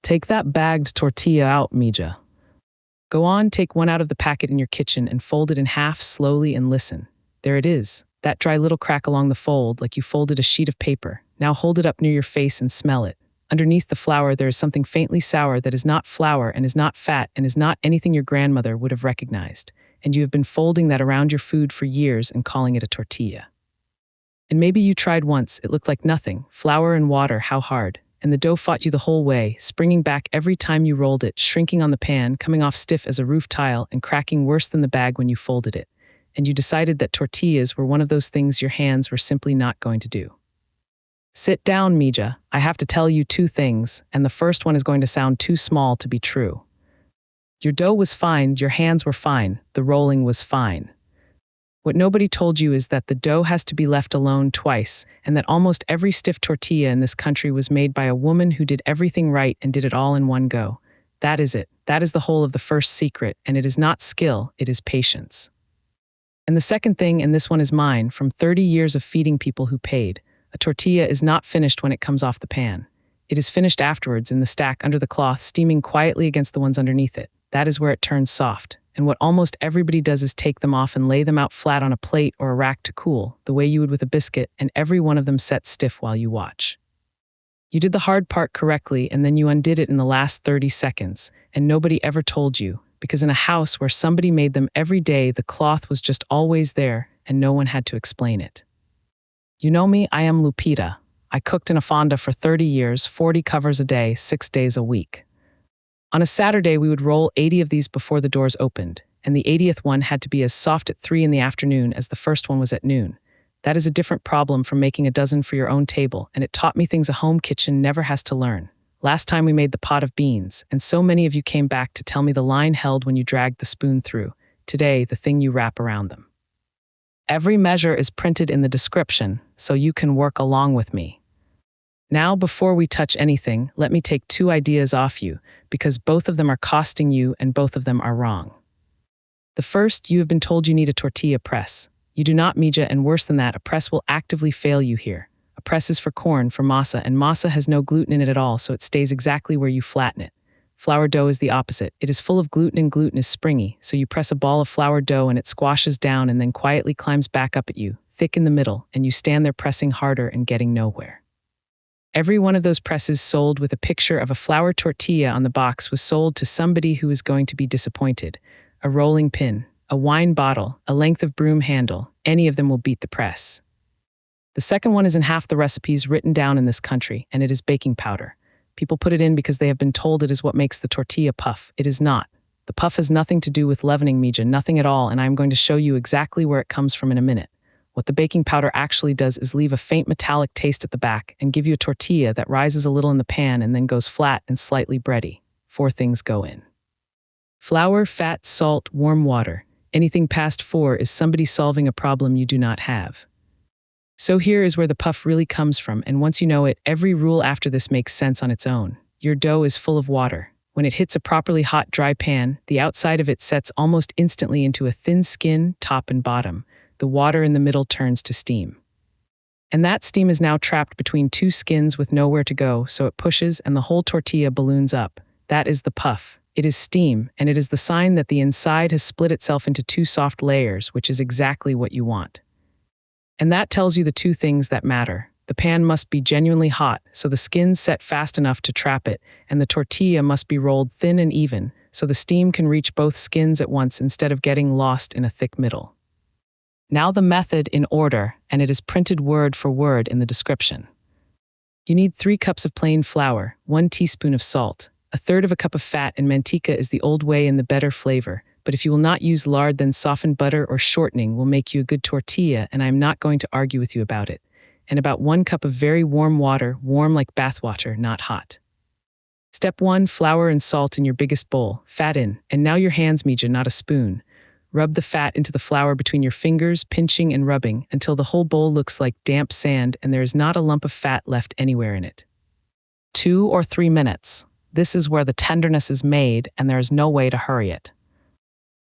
Take that bagged tortilla out, mija. Go on, take one out of the packet in your kitchen and fold it in half slowly and listen. There it is, that dry little crack along the fold, like you folded a sheet of paper. Now hold it up near your face and smell it. Underneath the flour there is something faintly sour that is not flour and is not fat and is not anything your grandmother would have recognized. And you have been folding that around your food for years and calling it a tortilla. And maybe you tried once, it looked like nothing, flour and water, how hard. And the dough fought you the whole way, springing back every time you rolled it, shrinking on the pan, coming off stiff as a roof tile, and cracking worse than the bag when you folded it. And you decided that tortillas were one of those things your hands were simply not going to do. Sit down, mija. I have to tell you two things, and the first one is going to sound too small to be true. Your dough was fine, your hands were fine, the rolling was fine. What nobody told you is that the dough has to be left alone twice, and that almost every stiff tortilla in this country was made by a woman who did everything right and did it all in one go. That is it. That is the whole of the first secret, and it is not skill, it is patience. And the second thing, and this one is mine, from 30 years of feeding people who paid, a tortilla is not finished when it comes off the pan. It is finished afterwards in the stack under the cloth, steaming quietly against the ones underneath it. That is where it turns soft. And what almost everybody does is take them off and lay them out flat on a plate or a rack to cool, the way you would with a biscuit, and every one of them sets stiff while you watch. You did the hard part correctly, and then you undid it in the last 30 seconds, and nobody ever told you, because in a house where somebody made them every day, the cloth was just always there, and no one had to explain it. You know me, I am Lupita. I cooked in a fonda for 30 years, 40 covers a day, 6 days a week. On a Saturday, we would roll 80 of these before the doors opened, and the 80th one had to be as soft at 3 in the afternoon as the first one was at noon. That is a different problem from making a dozen for your own table, and it taught me things a home kitchen never has to learn. Last time we made the pot of beans, and so many of you came back to tell me the line held when you dragged the spoon through. Today, the thing you wrap around them. Every measure is printed in the description, so you can work along with me. Now, before we touch anything, let me take 2 ideas off you, because both of them are costing you and both of them are wrong. The first, you have been told you need a tortilla press. You do not, mija, and worse than that, a press will actively fail you here. A press is for corn, for masa, and masa has no gluten in it at all, so it stays exactly where you flatten it. Flour dough is the opposite. It is full of gluten and gluten is springy, so you press a ball of flour dough and it squashes down and then quietly climbs back up at you, thick in the middle, and you stand there pressing harder and getting nowhere. Every one of those presses sold with a picture of a flour tortilla on the box was sold to somebody who was going to be disappointed. A rolling pin, a wine bottle, a length of broom handle, any of them will beat the press. The second one is in half the recipes written down in this country, and it is baking powder. People put it in because they have been told it is what makes the tortilla puff. It is not. The puff has nothing to do with leavening, mija, nothing at all, and I am going to show you exactly where it comes from in a minute. What the baking powder actually does is leave a faint metallic taste at the back and give you a tortilla that rises a little in the pan and then goes flat and slightly bready. 4 things go in: flour, fat, salt, warm water. Anything past 4 is somebody solving a problem you do not have. So here is where the puff really comes from, and once you know it, every rule after this makes sense on its own. Your dough is full of water. When it hits a properly hot, dry pan, the outside of it sets almost instantly into a thin skin, top and bottom. The water in the middle turns to steam. And that steam is now trapped between 2 skins with nowhere to go, so it pushes and the whole tortilla balloons up. That is the puff. It is steam, and it is the sign that the inside has split itself into 2 soft layers, which is exactly what you want. And that tells you the 2 things that matter. The pan must be genuinely hot, so the skin's set fast enough to trap it, and the tortilla must be rolled thin and even, so the steam can reach both skins at once instead of getting lost in a thick middle. Now the method in order, and it is printed word for word in the description. You need 3 cups of plain flour, 1 teaspoon of salt, 1/3 of a cup of fat, and manteca is the old way and the better flavor, but if you will not use lard, then softened butter or shortening will make you a good tortilla, and I am not going to argue with you about it. And about 1 cup of very warm water, warm like bath water, not hot. Step 1, flour and salt in your biggest bowl, fat in, and now your hands, mija, not a spoon. Rub the fat into the flour between your fingers, pinching and rubbing, until the whole bowl looks like damp sand and there is not a lump of fat left anywhere in it. 2 or 3 minutes. This is where the tenderness is made, and there is no way to hurry it.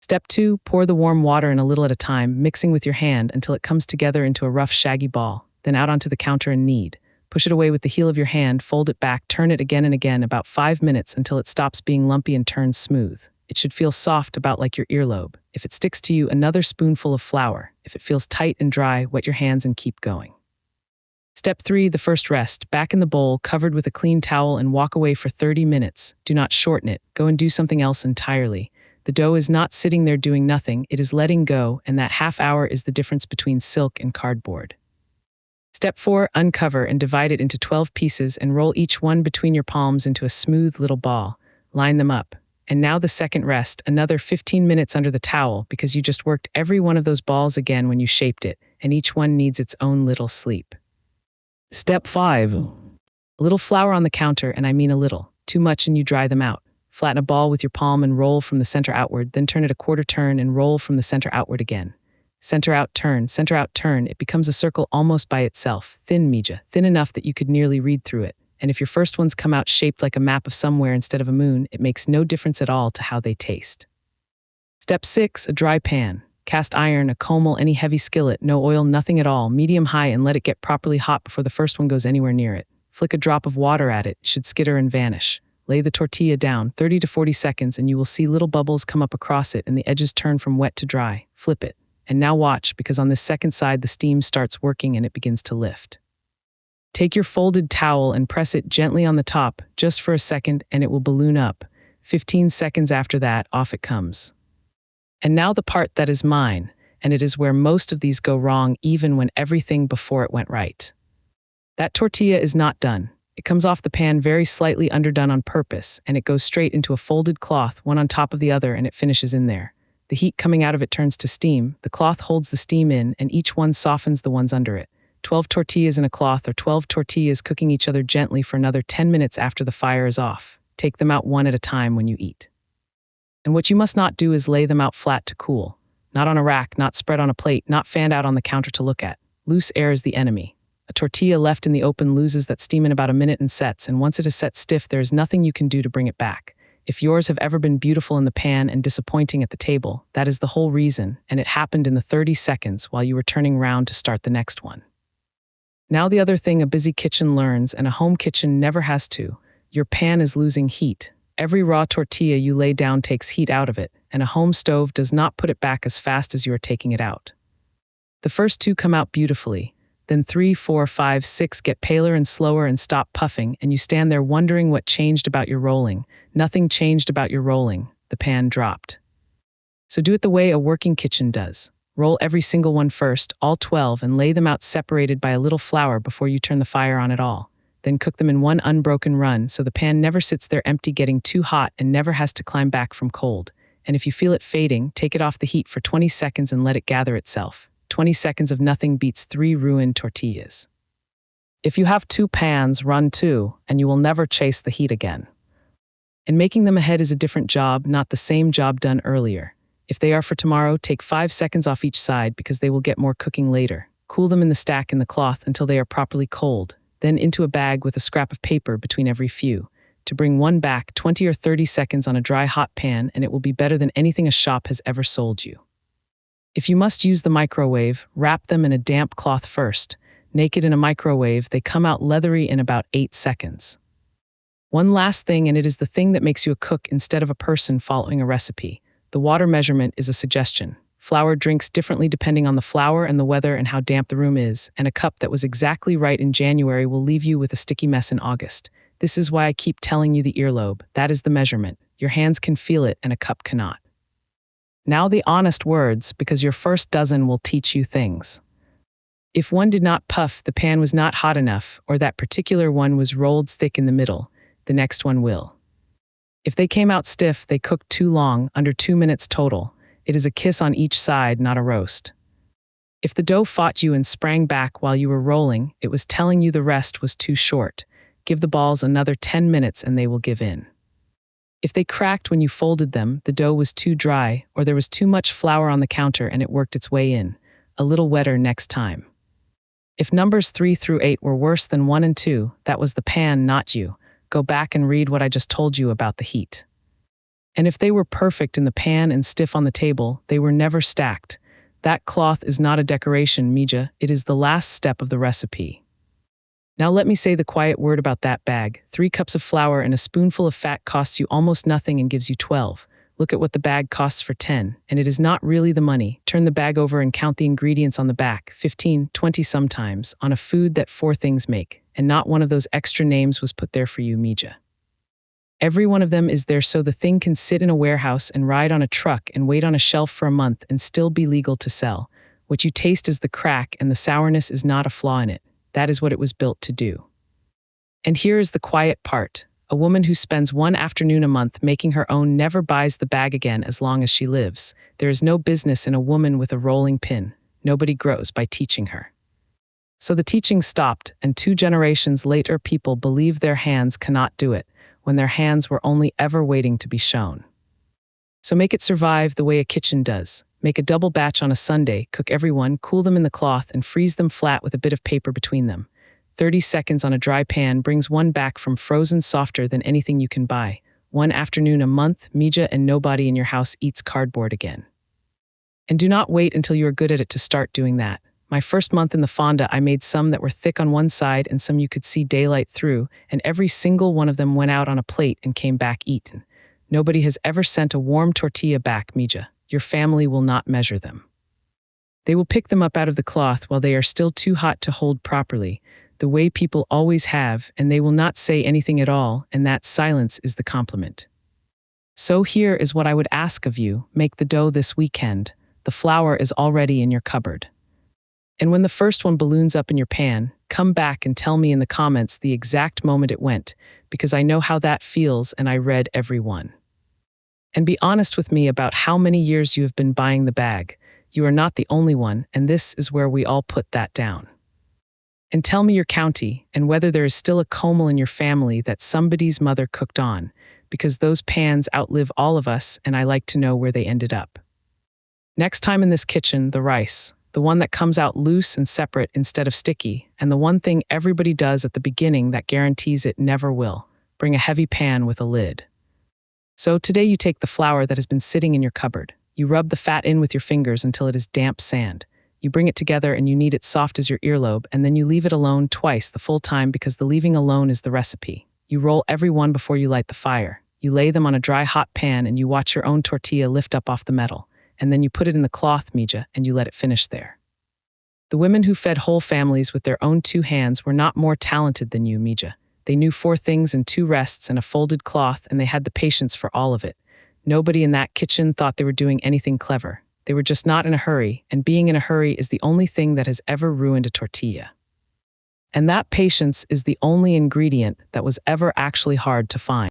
Step 2, pour the warm water in a little at a time, mixing with your hand until it comes together into a rough, shaggy ball, then out onto the counter and knead. Push it away with the heel of your hand, fold it back, turn it again and again, about 5 minutes until it stops being lumpy and turns smooth. It should feel soft, about like your earlobe. If it sticks to you, another spoonful of flour. If it feels tight and dry, wet your hands and keep going. Step 3, the first rest. Back in the bowl, covered with a clean towel, and walk away for 30 minutes. Do not shorten it. Go and do something else entirely. The dough is not sitting there doing nothing, it is letting go, and that half hour is the difference between silk and cardboard. Step 4, uncover and divide it into 12 pieces and roll each one between your palms into a smooth little ball. Line them up. And now the second rest, another 15 minutes under the towel, because you just worked every one of those balls again when you shaped it, and each one needs its own little sleep. Step 5. A little flour on the counter, and I mean a little. Too much and you dry them out. Flatten a ball with your palm and roll from the center outward, then turn it a quarter turn and roll from the center outward again. Center out, turn, it becomes a circle almost by itself. Thin, mija, thin enough that you could nearly read through it. And if your first ones come out shaped like a map of somewhere instead of a moon, it makes no difference at all to how they taste. Step 6, a dry pan. Cast iron, a comal, any heavy skillet, no oil, nothing at all, medium-high, and let it get properly hot before the first one goes anywhere near it. Flick a drop of water at it, should skitter and vanish. Lay the tortilla down, 30 to 40 seconds, and you will see little bubbles come up across it and the edges turn from wet to dry. Flip it. And now watch, because on this second side the steam starts working and it begins to lift. Take your folded towel and press it gently on the top, just for a second, and it will balloon up. 15 seconds after that, off it comes. And now the part that is mine, and it is where most of these go wrong even when everything before it went right. That tortilla is not done. It comes off the pan very slightly underdone on purpose, and it goes straight into a folded cloth, one on top of the other, and it finishes in there. The heat coming out of it turns to steam, the cloth holds the steam in, and each one softens the ones under it. 12 tortillas in a cloth, or 12 tortillas cooking each other gently for another 10 minutes after the fire is off. Take them out one at a time when you eat. And what you must not do is lay them out flat to cool. Not on a rack, not spread on a plate, not fanned out on the counter to look at. Loose air is the enemy. A tortilla left in the open loses that steam in about a minute and sets, and once it is set stiff, there is nothing you can do to bring it back. If yours have ever been beautiful in the pan and disappointing at the table, that is the whole reason, and it happened in the 30 seconds while you were turning round to start the next one. Now the other thing a busy kitchen learns, and a home kitchen never has to, your pan is losing heat. Every raw tortilla you lay down takes heat out of it, and a home stove does not put it back as fast as you are taking it out. The first 2 come out beautifully, then 3, 4, 5, 6 get paler and slower and stop puffing, and you stand there wondering what changed about your rolling. Nothing changed about your rolling. The pan dropped. So do it the way a working kitchen does. Roll every single one first, all 12, and lay them out separated by a little flour before you turn the fire on at all. Then cook them in one unbroken run so the pan never sits there empty getting too hot and never has to climb back from cold. And if you feel it fading, take it off the heat for 20 seconds and let it gather itself. 20 seconds of nothing beats 3 ruined tortillas. If you have 2 pans, run 2, and you will never chase the heat again. And making them ahead is a different job, not the same job done earlier. If they are for tomorrow, take 5 seconds off each side because they will get more cooking later. Cool them in the stack in the cloth until they are properly cold. Then into a bag with a scrap of paper between every few. To bring one back, 20 or 30 seconds on a dry hot pan, and it will be better than anything a shop has ever sold you. If you must use the microwave, wrap them in a damp cloth first. Naked in a microwave, they come out leathery in about 8 seconds. One last thing, and it is the thing that makes you a cook instead of a person following a recipe. The water measurement is a suggestion. Flour drinks differently depending on the flour and the weather and how damp the room is, and a cup that was exactly right in January will leave you with a sticky mess in August. This is why I keep telling you the earlobe. That is the measurement. Your hands can feel it and a cup cannot. Now the honest words, because your first dozen will teach you things. If one did not puff, the pan was not hot enough, or that particular one was rolled thick in the middle, the next one will. If they came out stiff, they cooked too long, under 2 minutes total. It is a kiss on each side, not a roast. If the dough fought you and sprang back while you were rolling, it was telling you the rest was too short. Give the balls another 10 minutes and they will give in. If they cracked when you folded them, the dough was too dry, or there was too much flour on the counter and it worked its way in. A little wetter next time. If numbers 3 through 8 were worse than 1 and 2, that was the pan, not you. Go back and read what I just told you about the heat. And if they were perfect in the pan and stiff on the table, they were never stacked. That cloth is not a decoration, mija, it is the last step of the recipe. Now let me say the quiet word about that bag. 3 cups of flour and a spoonful of fat costs you almost nothing and gives you 12. Look at what the bag costs for 10, and it is not really the money. Turn the bag over and count the ingredients on the back, 15, 20 sometimes, on a food that 4 things make, and not one of those extra names was put there for you, mija. Every one of them is there so the thing can sit in a warehouse and ride on a truck and wait on a shelf for a month and still be legal to sell. What you taste is the crack, and the sourness is not a flaw in it. That is what it was built to do. And here is the quiet part. A woman who spends one afternoon a month making her own never buys the bag again as long as she lives. There is no business in a woman with a rolling pin. Nobody grows by teaching her. So the teaching stopped, and 2 generations later people believe their hands cannot do it, when their hands were only ever waiting to be shown. So make it survive the way a kitchen does. Make a double batch on a Sunday, cook everyone, cool them in the cloth, and freeze them flat with a bit of paper between them. 30 seconds on a dry pan brings one back from frozen softer than anything you can buy. 1 afternoon a month, mija, and nobody in your house eats cardboard again. And do not wait until you are good at it to start doing that. My first month in the fonda, I made some that were thick on one side and some you could see daylight through, and every single one of them went out on a plate and came back eaten. Nobody has ever sent a warm tortilla back, mija. Your family will not measure them. They will pick them up out of the cloth while they are still too hot to hold properly, the way people always have, and they will not say anything at all, and that silence is the compliment. So here is what I would ask of you. Make the dough this weekend. The flour is already in your cupboard. And when the first one balloons up in your pan, come back and tell me in the comments the exact moment it went, because I know how that feels and I read every one. And be honest with me about how many years you have been buying the bag. You are not the only one, and this is where we all put that down. And tell me your county, and whether there is still a comel in your family that somebody's mother cooked on, because those pans outlive all of us, and I like to know where they ended up. Next time in this kitchen, the rice, the one that comes out loose and separate instead of sticky, and the one thing everybody does at the beginning that guarantees it never will, bring a heavy pan with a lid. So today you take the flour that has been sitting in your cupboard. You rub the fat in with your fingers until it is damp sand. You bring it together and you knead it soft as your earlobe, and then you leave it alone twice the full time because the leaving alone is the recipe. You roll every one before you light the fire. You lay them on a dry hot pan and you watch your own tortilla lift up off the metal, and then you put it in the cloth, mija, and you let it finish there. The women who fed whole families with their own 2 hands were not more talented than you, mija. They knew 4 things and 2 rests and a folded cloth, and they had the patience for all of it. Nobody in that kitchen thought they were doing anything clever. They were just not in a hurry, and being in a hurry is the only thing that has ever ruined a tortilla. And that patience is the only ingredient that was ever actually hard to find.